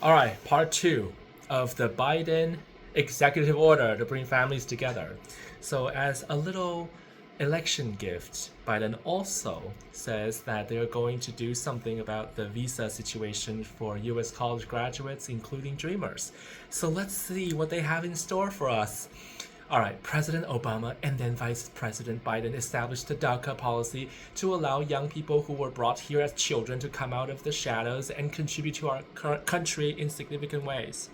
All right, part two of the Biden executive order to bring families together. So, as a little election gift, Biden also says that they're going to do something about the visa situation for US college graduates, including Dreamers. So, let's see what they have in store for us. All right, President Obama and then Vice President Biden established the DACA policy to allow young people who were brought here as children to come out of the shadows and contribute to our country in significant ways.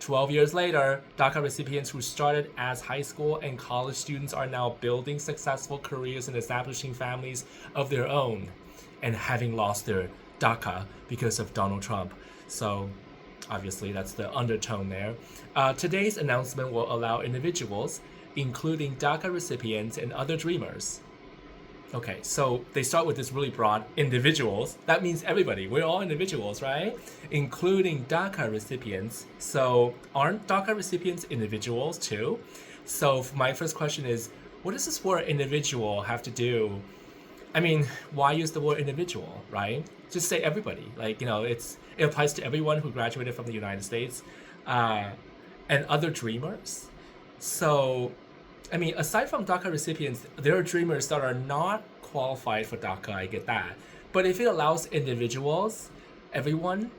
12 years later, DACA recipients who started as high school and college students are now building successful careers and establishing families of their own and having lost their DACA because of Donald Trump. So, obviously, that's the undertone there. Today's announcement will allow individuals, including DACA recipients and other dreamers. Okay, so they start with this really broad individuals. That means everybody. We're all individuals, right? Including DACA recipients. So aren't DACA recipients individuals too? So my first question is, what does this word individual have to do? I mean, why use the word individual, right? Just say everybody. Like, it applies to everyone who graduated from the United States uh, and other dreamers. So I mean, aside from DACA recipients, there are dreamers that are not qualified for DACA. I get that. But if it allows individuals, everyone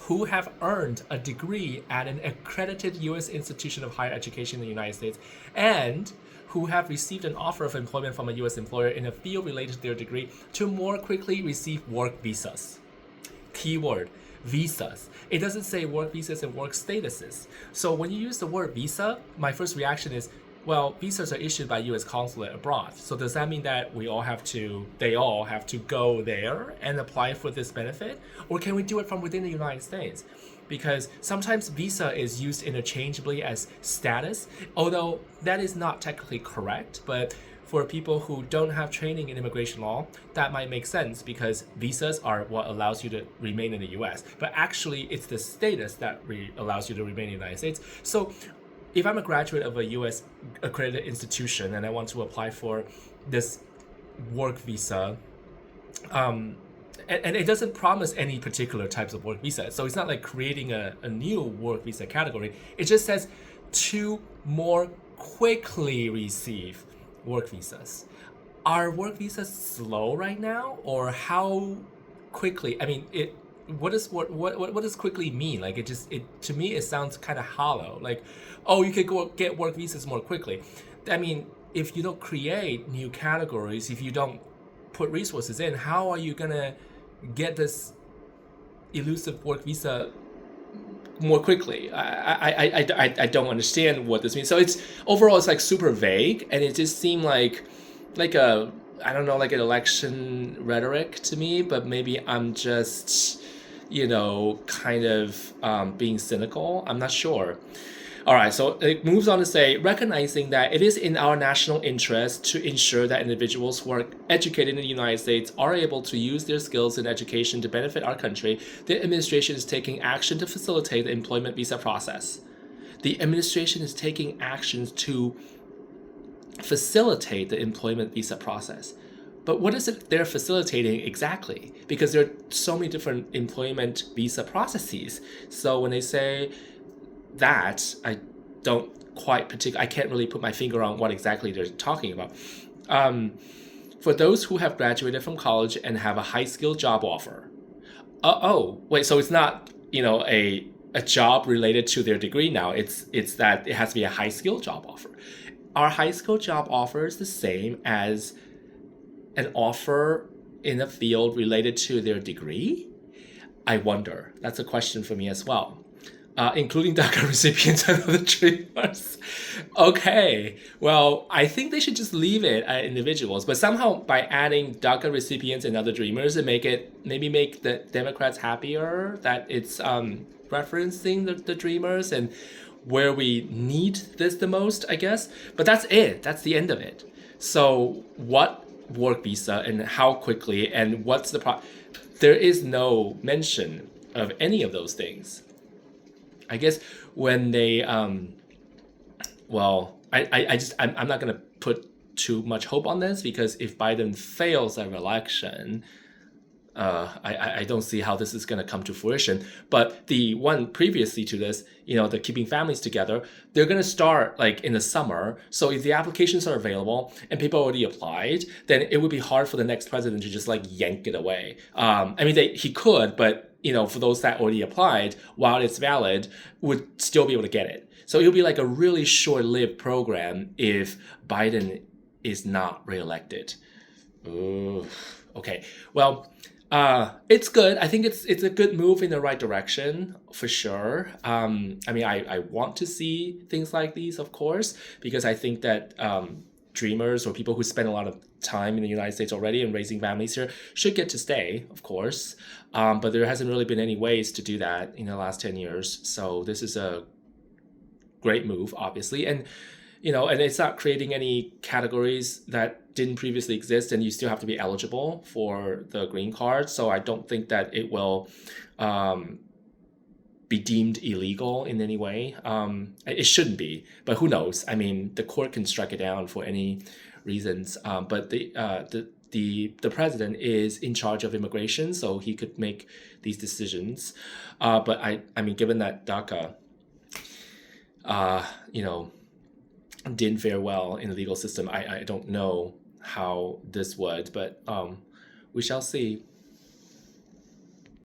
who have earned a degree at an accredited U.S. institution of higher education in the United States and who have received an offer of employment from a U.S. employer in a field related to their degree to more quickly receive work visas. Keyword visas. It doesn't say work visas and work statuses. So when you use the word visa, my first reaction is, well, visas are issued by U.S. consulate abroad. So does that mean that they all have to go there and apply for this benefit? Or can we do it from within the United States? Because sometimes visa is used interchangeably as status, although that is not technically correct, but for people who don't have training in immigration law, that might make sense because visas are what allows you to remain in the US. But actually, it's the status that allows you to remain in the United States. So if I'm a graduate of a US accredited institution and I want to apply for this work visa, and it doesn't promise any particular types of work visa. So it's not like creating a new work visa category. It just says to more quickly receive work visas. Are work visas slow right now, or how quickly? I mean, it. What does quickly mean? Like it to me it sounds kind of hollow. Like, oh, you could go get work visas more quickly. I mean, if you don't create new categories, if you don't put resources in, how are you gonna get this elusive work visa more quickly? I don't understand what this means. So it's overall it's like super vague, and it just seemed like a I don't know, like an election rhetoric to me. But maybe I'm just kind of being cynical. I'm not sure. All right, so it moves on to say, recognizing that it is in our national interest to ensure that individuals who are educated in the United States are able to use their skills in education to benefit our country, the administration is taking action to facilitate the employment visa process. The administration is taking actions to facilitate the employment visa process. But what is it they're facilitating exactly? Because there are so many different employment visa processes. So when they say that, I don't I can't really put my finger on what exactly they're talking about. For those who have graduated from college and have a high skill job offer. Oh, wait, so it's not, a job related to their degree now. It's that it has to be a high skill job offer. Are high school job offers the same as an offer in a field related to their degree? I wonder. That's a question for me as well. Including DACA recipients and other dreamers. Okay, well, I think they should just leave it at individuals, but somehow by adding DACA recipients and other dreamers, and maybe make the Democrats happier that it's referencing the dreamers and where we need this the most, I guess. But that's it. That's the end of it. So what work visa and how quickly and what's there is no mention of any of those things. I guess when they well, I'm not gonna put too much hope on this, because if Biden fails that election, I don't see how this is going to come to fruition. But the one previously to this, the keeping families together, they're going to start like in the summer. So if the applications are available and people already applied, then it would be hard for the next president to just like yank it away. I mean, he could, but for those that already applied, while it's valid, would still be able to get it. So it'll be like a really short-lived program if Biden is not reelected. Ooh, okay. Well, it's good. I think it's a good move in the right direction for sure. I mean, I want to see things like these, of course, because I think that dreamers or people who spend a lot of time in the United States already and raising families here should get to stay, of course. But there hasn't really been any ways to do that in the last 10 years. So this is a great move, obviously. And and it's not creating any categories that didn't previously exist, and you still have to be eligible for the green card. So I don't think that it will be deemed illegal in any way. It shouldn't be, but who knows? I mean, the court can strike it down for any reasons. But the president is in charge of immigration, so he could make these decisions. But I mean, given that DACA, didn't fare well in the legal system, I don't know how this would, but we shall see.